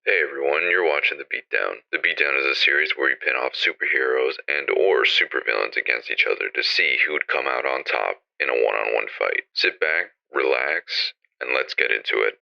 Hey everyone, you're watching The Beatdown. The Beatdown is a series where we pin off superheroes and or supervillains against each other to see who'd come out on top in a one-on-one fight. Sit back, relax, and let's get into it.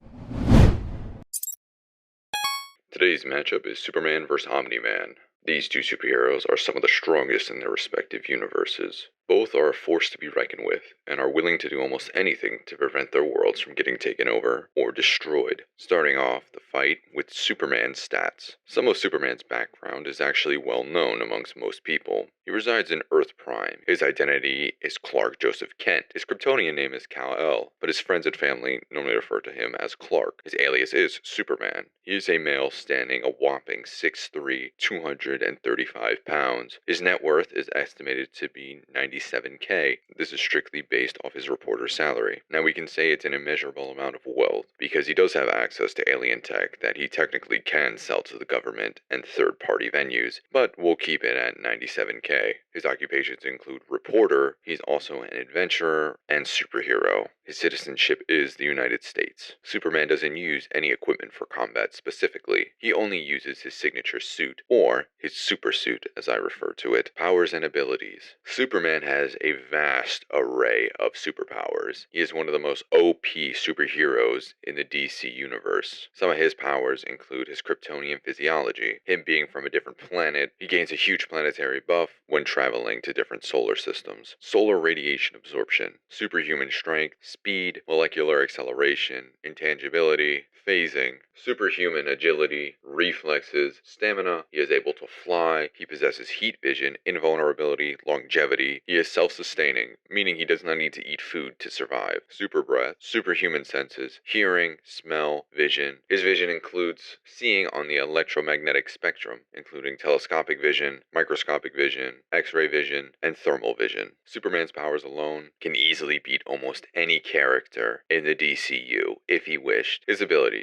Today's matchup is Superman vs. Omni-Man. These two superheroes are some of the strongest in their respective universes. Both are a force to be reckoned with, and are willing to do almost anything to prevent their worlds from getting taken over or destroyed. Starting off the fight with Superman Stats. Some of Superman's background is actually well known amongst most people. He resides in Earth Prime. His identity is Clark Joseph Kent. His Kryptonian name is Kal-El, but his friends and family normally refer to him as Clark. His alias is Superman. He is a male standing a whopping 6'3", 235 pounds. His net worth is estimated to be $97K. This is strictly based off his reporter's salary. Now we can say it's an immeasurable amount of wealth because he does have access to alien tech that he technically can sell to the government and third-party venues, but we'll keep it at $97K. His occupations include reporter, he's also an adventurer, and superhero. His citizenship is the United States. Superman doesn't use any equipment for combat specifically. He only uses his signature suit, or his super suit as I refer to it. Powers and abilities. Superman has a vast array of superpowers. He is one of the most OP superheroes in the DC universe. Some of his powers include his Kryptonian physiology. Him being from a different planet, he gains a huge planetary buff when traveling to different solar systems. Solar radiation absorption, superhuman strength, speed, molecular acceleration, intangibility, phasing, superhuman agility, reflexes, stamina. He is able to fly. He possesses heat vision, invulnerability, longevity. He is self-sustaining, meaning he does not need to eat food to survive. Super breath, superhuman senses, hearing, smell, vision. His vision includes seeing on the electromagnetic spectrum, including telescopic vision, microscopic vision, X-ray vision, and thermal vision. Superman's powers alone can easily beat almost any character in the DCU if he wished. His abilities.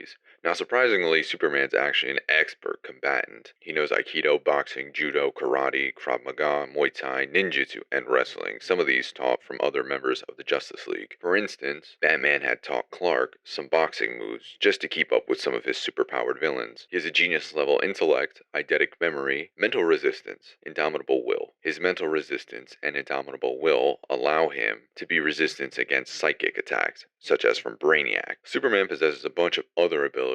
Now, surprisingly, Superman's actually an expert combatant. He knows Aikido, boxing, judo, karate, Krav Maga, Muay Thai, ninjutsu, and wrestling, some of these taught from other members of the Justice League. For instance, Batman had taught Clark some boxing moves just to keep up with some of his superpowered villains. He has a genius-level intellect, eidetic memory, mental resistance, indomitable will. His mental resistance and indomitable will allow him to be resistant against psychic attacks, such as from Brainiac. Superman possesses a bunch of other abilities,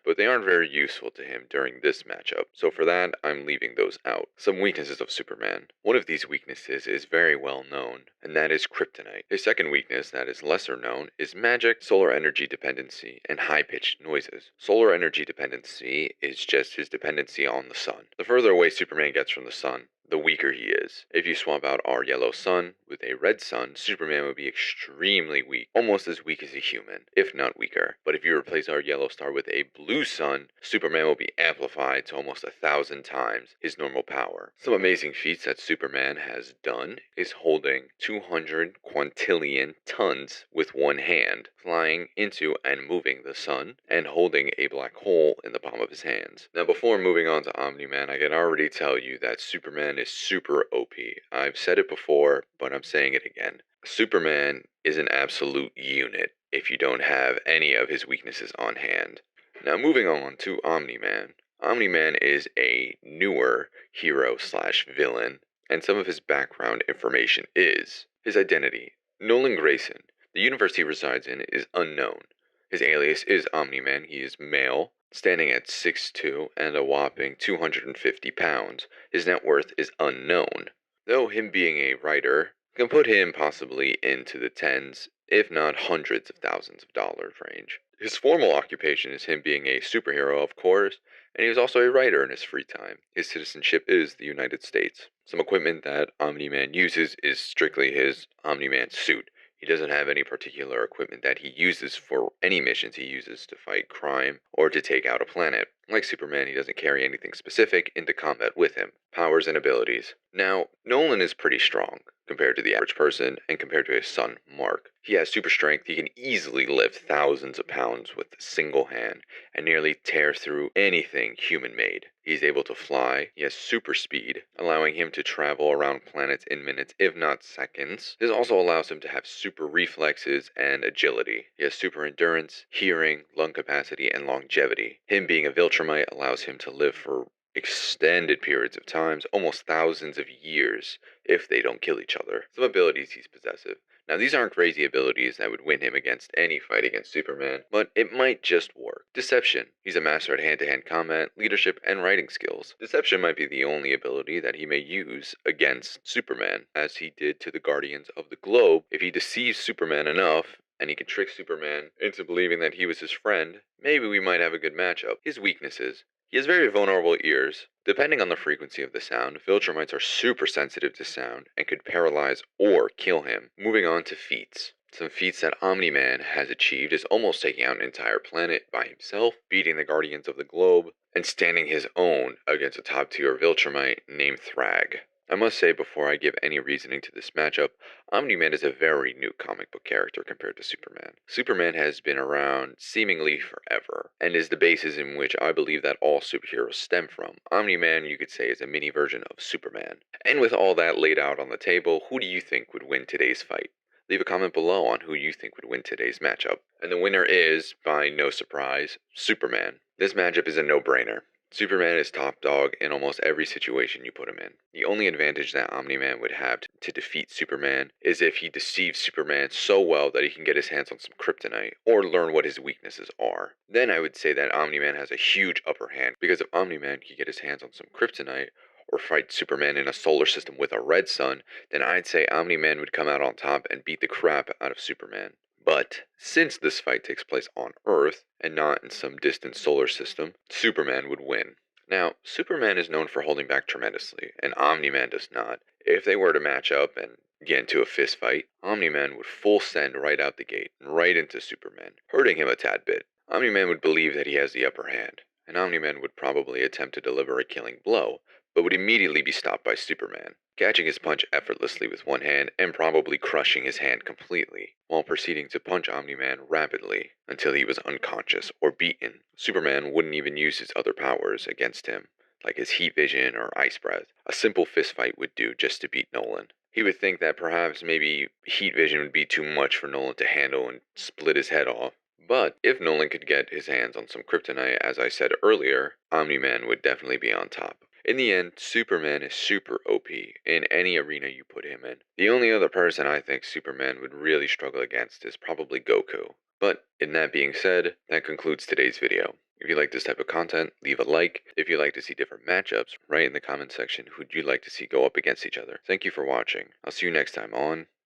but they aren't very useful to him during this matchup, so for that, I'm leaving those out. Some weaknesses of Superman. One of these weaknesses is very well known, and that is kryptonite. His second weakness that is lesser known is magic, solar energy dependency, and high-pitched noises. Solar energy dependency is just his dependency on the sun. The further away Superman gets from the sun, the weaker he is. If you swap out our yellow sun with a red sun, Superman would be extremely weak, almost as weak as a human, if not weaker. But if you replace our yellow star with a blue sun, Superman will be amplified to almost 1,000 times his normal power. Some amazing feats that Superman has done is holding 200 quintillion tons with one hand, flying into and moving the sun, and holding a black hole in the palm of his hands. Now, before moving on to Omni-Man, I can already tell you that Superman is super OP. I've said it before, but I'm saying it again. Superman is an absolute unit if you don't have any of his weaknesses on hand. Now, moving on to Omni-Man. Omni-Man is a newer hero/villain, and some of his background information is his identity. Nolan Grayson. The universe he resides in is unknown. His alias is Omni-Man. He is male, standing at 6'2" and a whopping 250 pounds. His net worth is unknown, though him being a writer can put him possibly into the tens, if not hundreds of thousands of dollars range. His formal occupation is him being a superhero, of course, and he is also a writer in his free time. His citizenship is the United States. Some equipment that Omni-Man uses is strictly his Omni-Man suit. He doesn't have any particular equipment that he uses for any missions he uses to fight crime or to take out a planet. Like Superman, he doesn't carry anything specific into combat with him. Powers and abilities. Now, Nolan is pretty strong. compared to the average person and compared to his son, Mark. He has super strength. He can easily lift thousands of pounds with a single hand and nearly tear through anything human made. He's able to fly. He has super speed, allowing him to travel around planets in minutes, if not seconds. This also allows him to have super reflexes and agility. He has super endurance, hearing, lung capacity, and longevity. Him being a Viltrumite allows him to live for extended periods of times, almost thousands of years, if they don't kill each other. Some abilities he's possessive. Now, these aren't crazy abilities that would win him against any fight against Superman, but it might just work. Deception. He's a master at hand-to-hand combat, leadership, and writing skills. Deception might be the only ability that he may use against Superman, as he did to the Guardians of the Globe. If he deceives Superman enough, and he can trick Superman into believing that he was his friend, maybe we might have a good matchup. His weaknesses. He has very vulnerable ears. Depending on the frequency of the sound, Viltrumites are super sensitive to sound and could paralyze or kill him. Moving on to feats. Some feats that Omni-Man has achieved is almost taking out an entire planet by himself, beating the Guardians of the Globe, and standing his own against a top-tier Viltrumite named Thrag. I must say before I give any reasoning to this matchup, Omni-Man is a very new comic book character compared to Superman. Superman has been around seemingly forever, and is the basis in which I believe that all superheroes stem from. Omni-Man, you could say, is a mini version of Superman. And with all that laid out on the table, who do you think would win today's fight? Leave a comment below on who you think would win today's matchup. And the winner is, by no surprise, Superman. This matchup is a no-brainer. Superman is top dog in almost every situation you put him in. The only advantage that Omni-Man would have to defeat Superman is if he deceives Superman so well that he can get his hands on some kryptonite, or learn what his weaknesses are. Then I would say that Omni-Man has a huge upper hand, because if Omni-Man can get his hands on some kryptonite, or fight Superman in a solar system with a red sun, then I'd say Omni-Man would come out on top and beat the crap out of Superman. But since this fight takes place on Earth, and not in some distant solar system, Superman would win. Now, Superman is known for holding back tremendously, and Omni-Man does not. If they were to match up and get into a fist fight, Omni-Man would full send right out the gate, right into Superman, hurting him a tad bit. Omni-Man would believe that he has the upper hand, and Omni-Man would probably attempt to deliver a killing blow, but would immediately be stopped by Superman, catching his punch effortlessly with one hand and probably crushing his hand completely, while proceeding to punch Omni-Man rapidly until he was unconscious or beaten. Superman wouldn't even use his other powers against him, like his heat vision or ice breath. A simple fistfight would do just to beat Nolan. He would think that perhaps maybe heat vision would be too much for Nolan to handle and split his head off. But if Nolan could get his hands on some kryptonite, as I said earlier, Omni-Man would definitely be on top. In the end, Superman is super OP in any arena you put him in. The only other person I think Superman would really struggle against is probably Goku. But in that being said, that concludes today's video. If you like this type of content, leave a like. If you'd like to see different matchups, write in the comment section who'd you like to see go up against each other. Thank you for watching. I'll see you next time on